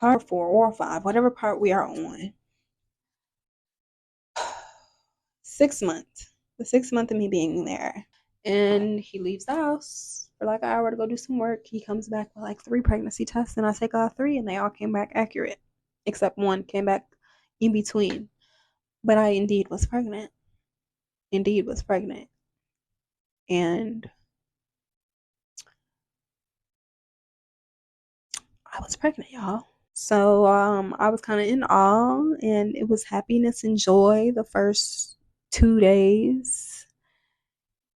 part 4 or 5, whatever part we are on. 6 months. The 6 month of me being there. And he leaves the house for like an hour to go do some work. He comes back with like 3 pregnancy tests, and I take all 3, and they all came back accurate, except one came back in between. But I indeed was pregnant. Indeed was pregnant. And I was pregnant, y'all. So I was kind of in awe, and it was happiness and joy the first 2 days.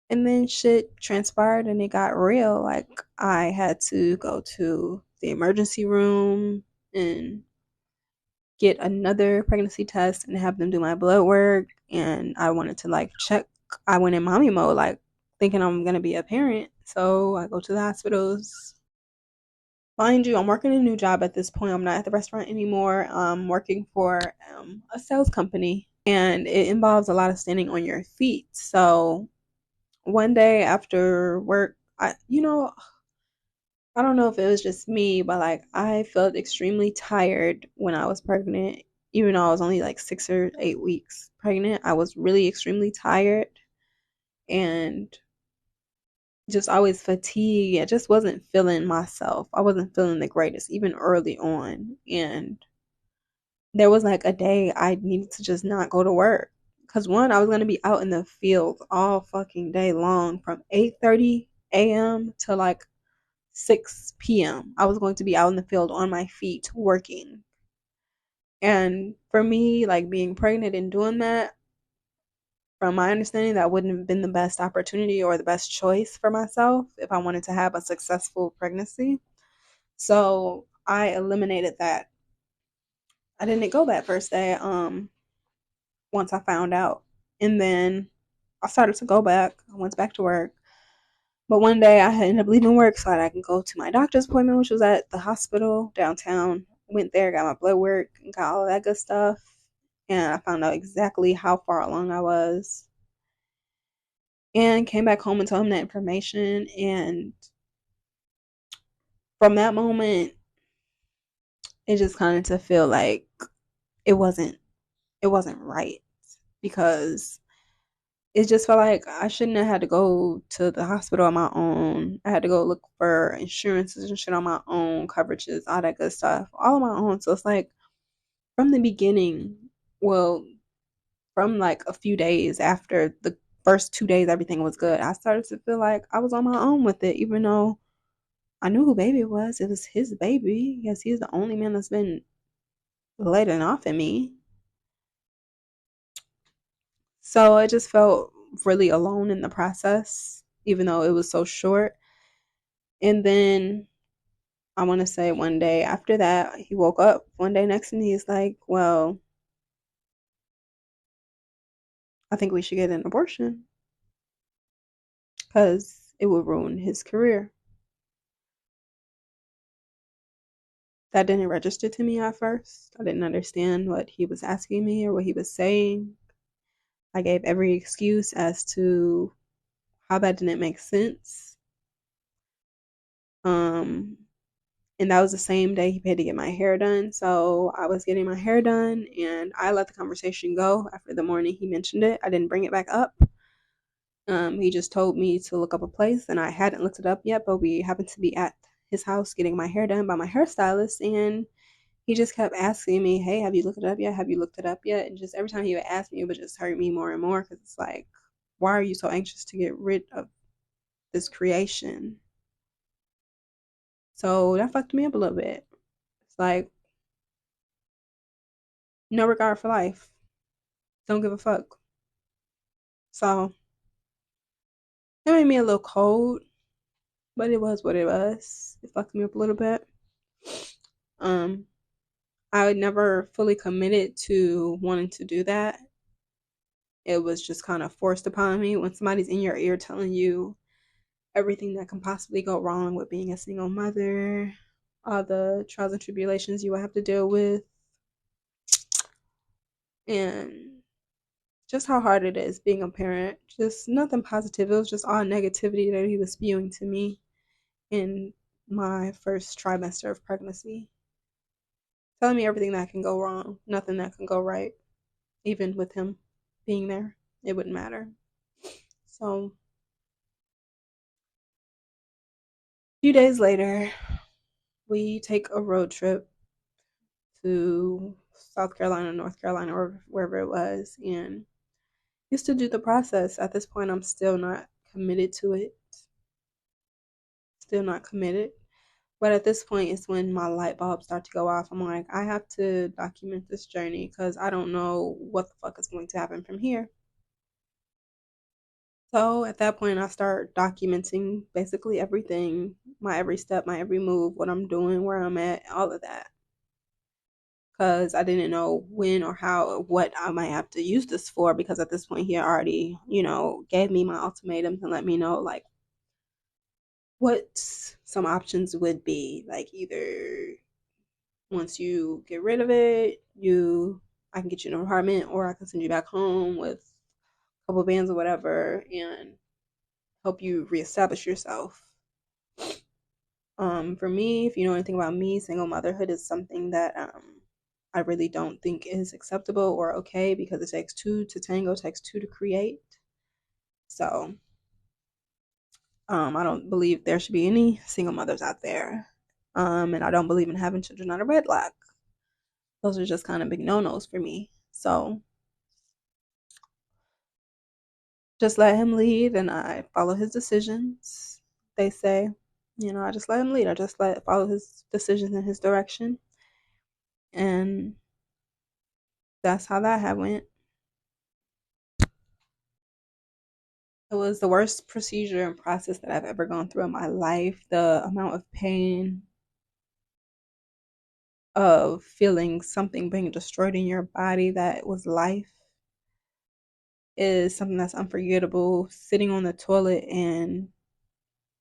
And then shit transpired and it got real. Like, I had to go to the emergency room and get another pregnancy test and have them do my blood work. And I wanted to like check. I went in mommy mode, like thinking I'm gonna be a parent. So I go to the hospitals. Mind you, I'm working a new job at this point. I'm not at the restaurant anymore. I'm working for a sales company, and it involves a lot of standing on your feet. So one day after work, I don't know if it was just me, but like I felt extremely tired when I was pregnant. Even though I was only like 6 or 8 weeks pregnant, I was really extremely tired and just always fatigued. I just wasn't feeling myself. I wasn't feeling the greatest, even early on. And there was like a day I needed to just not go to work. Cause one, I was gonna be out in the field all fucking day long from 8:30 a.m. to like 6 p.m. I was going to be out in the field on my feet working. And for me, like being pregnant and doing that, from my understanding, that wouldn't have been the best opportunity or the best choice for myself if I wanted to have a successful pregnancy. So I eliminated that. I didn't go that first day, once I found out. And then I started to go back. I went back to work. But one day I ended up leaving work so that I can go to my doctor's appointment, which was at the hospital downtown. Went there, got my blood work, and got all of that good stuff. And I found out exactly how far along I was. And came back home and told him that information. And from that moment, it just kind of to feel like it wasn't it wasn't right, because it just felt like I shouldn't have had to go to the hospital on my own. I had to go look for insurances and shit on my own, coverages, all that good stuff, all on my own. So it's like from the beginning, well, from like a few days after the first 2 days, everything was good. I started to feel like I was on my own with it, even though I knew who baby it was. It was his baby. Yes, he's the only man that's been letting off at me. So I just felt really alone in the process, even though it was so short. And then I want to say one day after that, he woke up one day next to me. He's like, well, I think we should get an abortion because it would ruin his career. That didn't register to me at first. I didn't understand what he was asking me or what he was saying. I gave every excuse as to how that didn't make sense. Um, and that was the same day he paid to get my hair done. So I was getting my hair done, and I let the conversation go after the morning he mentioned it. I didn't bring it back up. He just told me to look up a place, and I hadn't looked it up yet, but we happened to be at his house getting my hair done by my hairstylist, and he just kept asking me, "Hey, have you looked it up yet? Have you looked it up yet?" And just every time he would ask me, it would just hurt me more and more, because it's like, why are you so anxious to get rid of this creation? So that fucked me up a little bit. It's like, no regard for life. Don't give a fuck. So it made me a little cold, but it was what it was. It fucked me up a little bit. Um, I never fully committed to wanting to do that. It was just kind of forced upon me when somebody's in your ear telling you everything that can possibly go wrong with being a single mother, all the trials and tribulations you will have to deal with, and just how hard it is being a parent. Just nothing positive. It was just all negativity that he was spewing to me in my first trimester of pregnancy. telling me everything that can go wrong, nothing that can go right. Even with him being there, it wouldn't matter. So a few days later, we take a road trip to South Carolina, North Carolina, or wherever it was, and used to do the process. At this point, I'm still not committed to it. Still not committed. But at this point, it's when my light bulbs start to go off. I'm like, I have to document this journey because I don't know what the fuck is going to happen from here. So at that point, I start documenting basically everything, my every step, my every move, what I'm doing, where I'm at, all of that. Because I didn't know when or how or what I might have to use this for. Because at this point, he already, gave me my ultimatums and let me know like what some options would be. Like either once you get rid of it, I can get you an apartment, or I can send you back home with a couple bands or whatever, and help you reestablish yourself. For me, if you know anything about me, single motherhood is something that I really don't think is acceptable or okay because it takes two to tango, it takes two to create. So I don't believe there should be any single mothers out there. And I don't believe in having children out of wedlock. Those are just kind of big no-nos for me. So just let him lead and I follow his decisions. They say, I just let him lead. I just follow his decisions in his direction. And that's how that had went. It was the worst procedure and process that I've ever gone through in my life. The amount of pain of feeling something being destroyed in your body that was life is something that's unforgettable. Sitting on the toilet and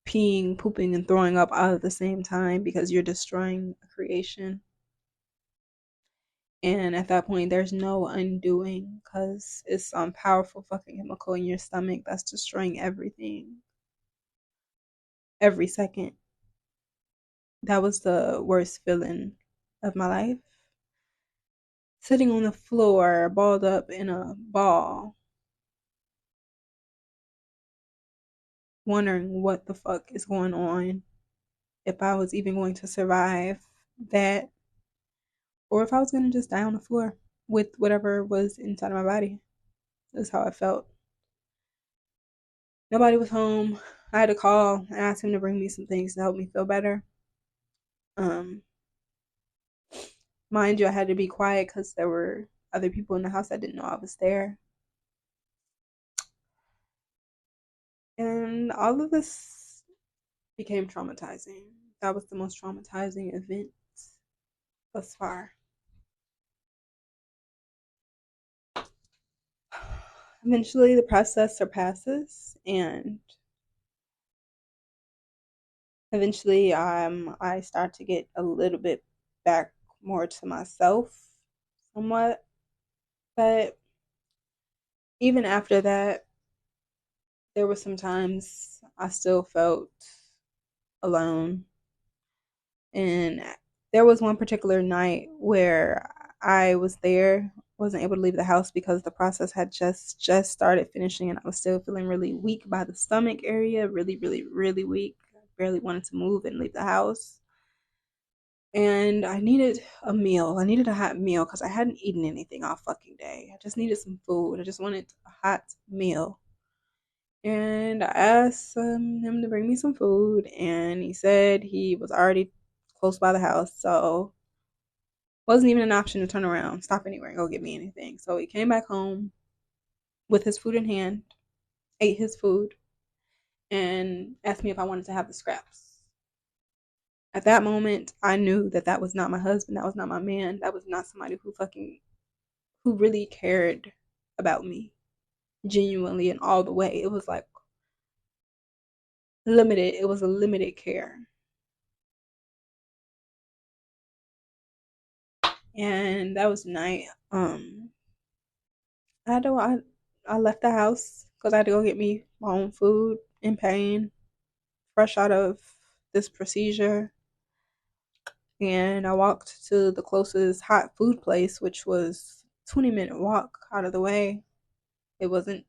peeing, pooping, and throwing up all at the same time because you're destroying a creation. And at that point, there's no undoing because it's some powerful fucking chemical in your stomach that's destroying everything every second. That was the worst feeling of my life. Sitting on the floor, balled up in a ball, wondering what the fuck is going on, if I was even going to survive that, or if I was going to just die on the floor with whatever was inside of my body. That's how I felt. Nobody was home. I had to call and ask him to bring me some things to help me feel better. Um, Mind you, I had to be quiet because there were other people in the house that didn't know I was there. And all of this became traumatizing. That was the most traumatizing event thus far. Eventually, the process surpasses, and eventually, I start to get a little bit back more to myself, somewhat. But even after that, there were some times I still felt alone. And there was one particular night where I was there, wasn't able to leave the house because the process had just started finishing, and I was still feeling really weak by the stomach area, really, really, really weak. I barely wanted to move and leave the house. And I needed a meal. I needed a hot meal because I hadn't eaten anything all fucking day. I just needed some food. I just wanted a hot meal. And I asked him to bring me some food, and he said he was already close by the house, so wasn't even an option to turn around, stop anywhere, and go get me anything. So he came back home with his food in hand, ate his food, and asked me if I wanted to have the scraps. At that moment, I knew that that was not my husband, that was not my man, that was not somebody who really cared about me genuinely and all the way. It was like limited. It was a limited care. And that was the night. I had to, I left the house because I had to go get me my own food in pain, fresh out of this procedure. And I walked to the closest hot food place, which was 20-minute walk out of the way. It wasn't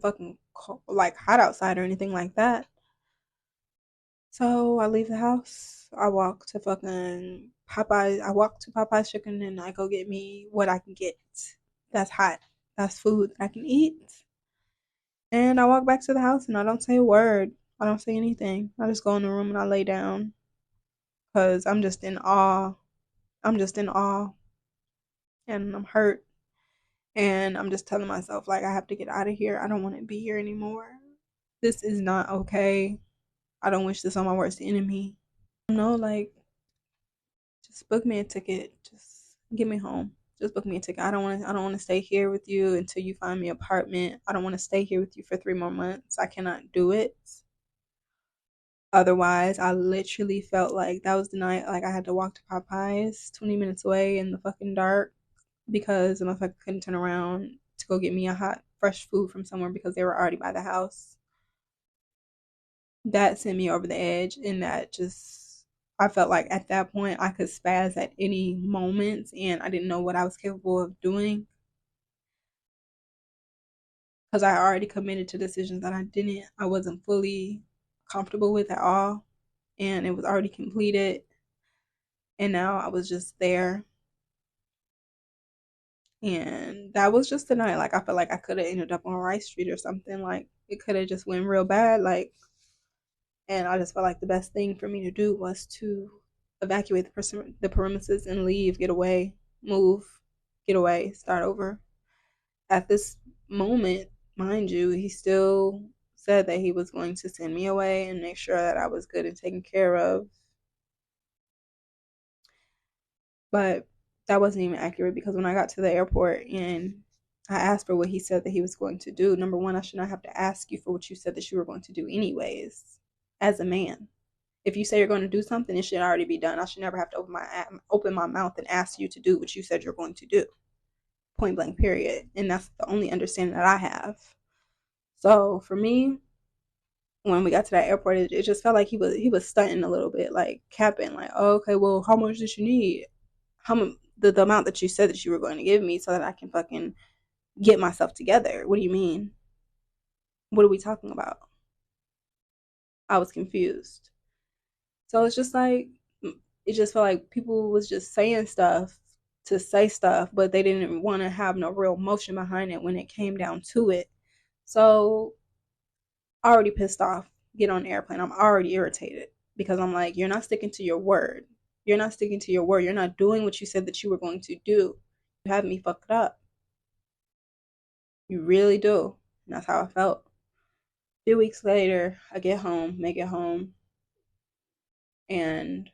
fucking cold, like hot outside or anything like that. So I leave the house. I walk to fucking Popeyes. I walk to Popeye's Chicken and I go get me what I can get. That's hot. That's food that I can eat. And I walk back to the house and I don't say a word. I don't say anything. I just go in the room and I lay down because I'm just in awe. I'm just in awe and I'm hurt. And I'm just telling myself, like, I have to get out of here. I don't want to be here anymore. This is not okay. I don't wish this on my worst enemy. No, like, just book me a ticket. Just get me home. Just book me a ticket. I don't want to stay here with you until you find me an apartment. I don't want to stay here with you for 3 more months. I cannot do it. Otherwise, I literally felt like that was the night like I had to walk to Popeyes 20 minutes away in the fucking dark because the motherfucker couldn't turn around to go get me a hot, fresh food from somewhere because they were already by the house. That sent me over the edge, and that just, I felt like at that point I could spaz at any moment, and I didn't know what I was capable of doing because I already committed to decisions that I wasn't fully comfortable with at all, and it was already completed, and now I was just there. And that was just the night. Like I felt like I could have ended up on Rice Street or something. Like it could have just went real bad. Like, and I just felt like the best thing for me to do was to evacuate the premises and leave, get away, move, get away, start over. At this moment, mind you, he still said that he was going to send me away and make sure that I was good and taken care of. But that wasn't even accurate because when I got to the airport and I asked for what he said that he was going to do, number one, I should not have to ask you for what you said that you were going to do anyways, as a man. If you say you're going to do something, it should already be done. I should never have to open my mouth and ask you to do what you said you're going to do. Point blank, period. And that's the only understanding that I have. So for me, when we got to that airport, it just felt like he was stunting a little bit, like capping, like, oh, okay, well, how much did you need? How much, the amount that you said that you were going to give me so that I can fucking get myself together. What do you mean? What are we talking about? I was confused. So it's just like, it just felt like people was just saying stuff to say stuff, but they didn't want to have no real motion behind it when it came down to it. So already pissed off, get on the airplane. I'm already irritated because I'm like, you're not sticking to your word. You're not sticking to your word. You're not doing what you said that you were going to do. You have me fucked up. You really do. And that's how I felt. A few weeks later, I get home, make it home, and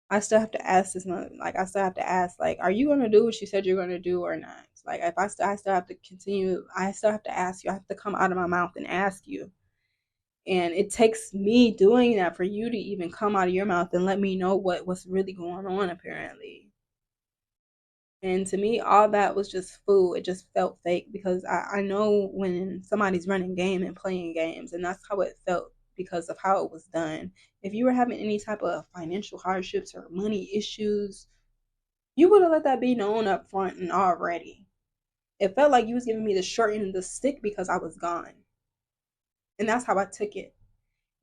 I still have to ask this. Like, I still have to ask, like, are you gonna do what you said you're gonna do or not? Like, if I still have to continue. I still have to ask you. I have to come out of my mouth and ask you. And it takes me doing that for you to even come out of your mouth and let me know what's really going on, apparently. And to me, all that was just food. It just felt fake because I know when somebody's running game and playing games, and that's how it felt because of how it was done. If you were having any type of financial hardships or money issues, you would have let that be known up front and already. It felt like you was giving me the short end of the stick because I was gone. And that's how I took it.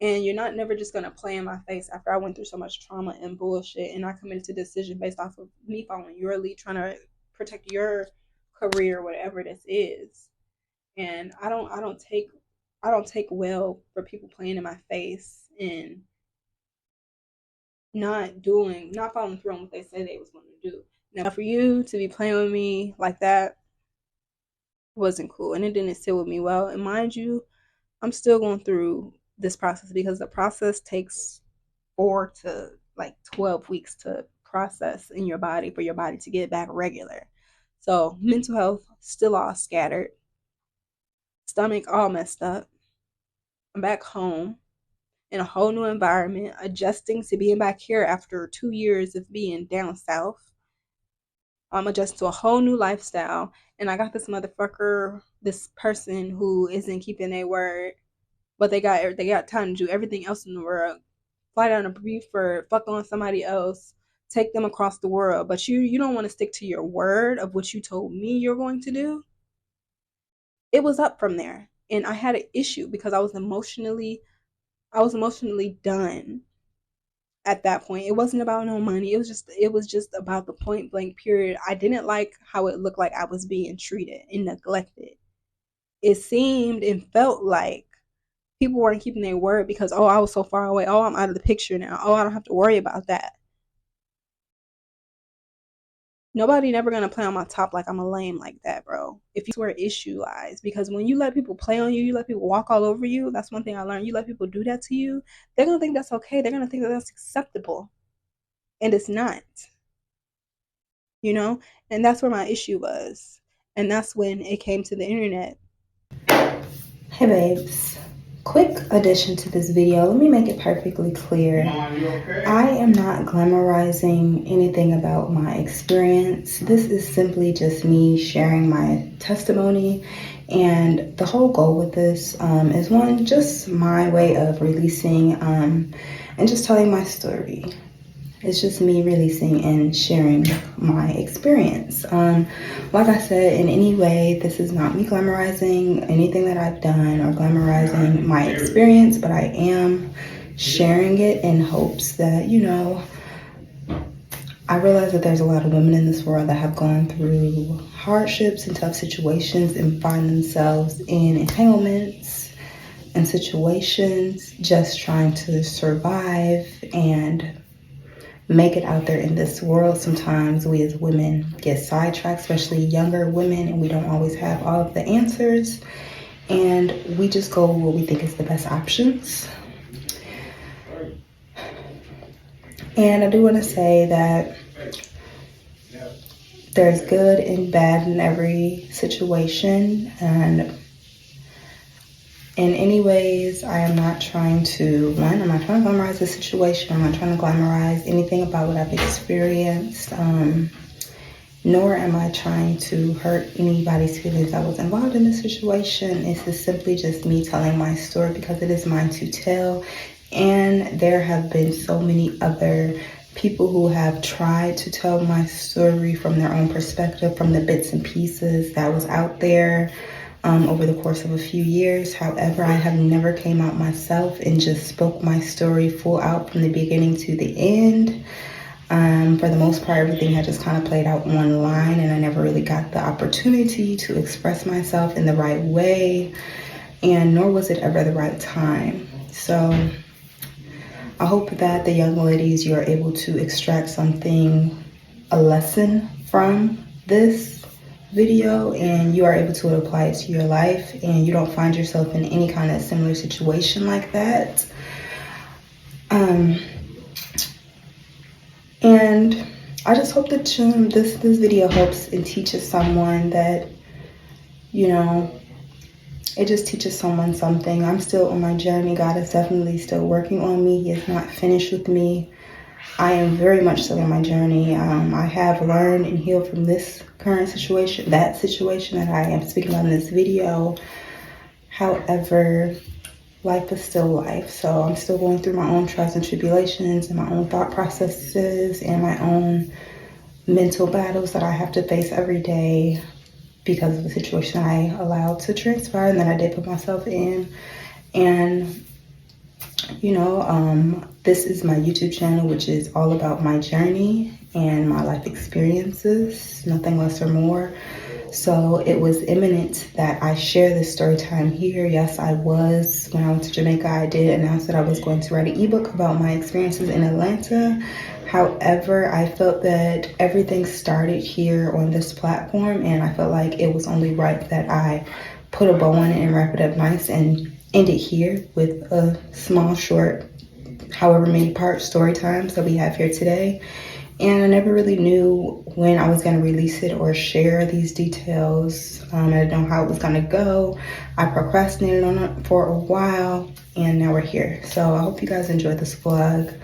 And you're not never just gonna play in my face after I went through so much trauma and bullshit, and I committed to a decision based off of me following your lead, trying to protect your career, whatever this is. And I don't take well for people playing in my face and not following through on what they say they was going to do. Now for you to be playing with me like that wasn't cool, and it didn't sit with me well. And mind you, I'm still going through this process because the process takes 4 to 12 weeks to process in your body for your body to get back regular. So mental health still all scattered, stomach all messed up. I'm back home in a whole new environment, adjusting to being back here after 2 years of being down south. I'm adjusting to a whole new lifestyle, and I got this person who isn't keeping their word, but they got time to do everything else in the world. fly down a brief for fuck on somebody else, take them across the world, but you don't want to stick to your word of what you told me you're going to do. It was up from there. And I had an issue because I was emotionally done at that point. It wasn't about no money. It was just about the point blank period. I didn't like how it looked like I was being treated and neglected. It seemed and felt like people weren't keeping their word because, oh, I was so far away. Oh, I'm out of the picture now. Oh, I don't have to worry about that. Nobody never gonna play on my top like I'm a lame like that, bro. If you where issue lies, because when you let people play on you, you let people walk all over you. That's one thing I learned. You let people do that to you, they're gonna think that's okay. They're gonna think that that's acceptable, and it's not. You know, and that's where my issue was, and that's when it came to the internet. Hey babes, quick addition to this video. Let me make it perfectly clear. I am not glamorizing anything about my experience. This is simply just me sharing my testimony, and the whole goal with this is one, just my way of releasing and just telling my story. It's just me releasing and sharing my experience. Like I said, in any way, this is not me glamorizing anything that I've done or glamorizing my experience, but I am sharing it in hopes that, I realize that there's a lot of women in this world that have gone through hardships and tough situations and find themselves in entanglements and situations just trying to survive and make it out there in this world. Sometimes we as women get sidetracked, especially younger women, and we don't always have all of the answers, and we just go with what we think is the best options. And I do want to say that there's good and bad in every situation, and in any ways, I am not trying to, I'm not trying to glamorize the situation. I'm not trying to glamorize anything about what I've experienced, nor am I trying to hurt anybody's feelings that was involved in this situation. This is simply just me telling my story because it is mine to tell. And there have been so many other people who have tried to tell my story from their own perspective, from the bits and pieces that was out there over the course of a few years. However, I have never came out myself and just spoke my story full out from the beginning to the end. For the most part, everything had just kind of played out one line, and I never really got the opportunity to express myself in the right way, and nor was it ever the right time. So I hope that the young ladies, you are able to extract something, a lesson from this video, and you are able to apply it to your life, and you don't find yourself in any kind of similar situation like that. And I just hope that this video helps and teaches someone that, it just teaches someone something. I'm still on my journey. God is definitely still working on me. He is not finished with me. I am very much still on my journey. I have learned and healed from this current situation, that situation that I am speaking about in this video. However, life is still life. So I'm still going through my own trials and tribulations and my own thought processes and my own mental battles that I have to face every day because of the situation I allowed to transpire and that I did put myself in. And this is my YouTube channel, which is all about my journey and my life experiences, nothing less or more. So it was imminent that I share this story time here. Yes, I was. When I went to Jamaica, I did announce that I was going to write an ebook about my experiences in Atlanta. However, I felt that everything started here on this platform, and I felt like it was only right that I put a bow on it and wrap it up nice and end it here with a small, short, however many part story times that we have here today. And I never really knew when I was going to release it or share these details. I didn't know how it was going to go. I procrastinated on it for a while, and now we're here. So I hope you guys enjoyed this vlog.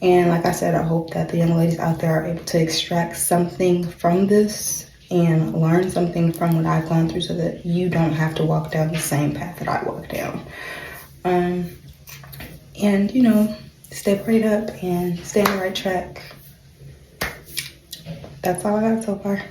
And like I said, I hope that the young ladies out there are able to extract something from this and learn something from what I've gone through so that you don't have to walk down the same path that I walked down. And, stay prayed up and stay on the right track. That's all I got so far.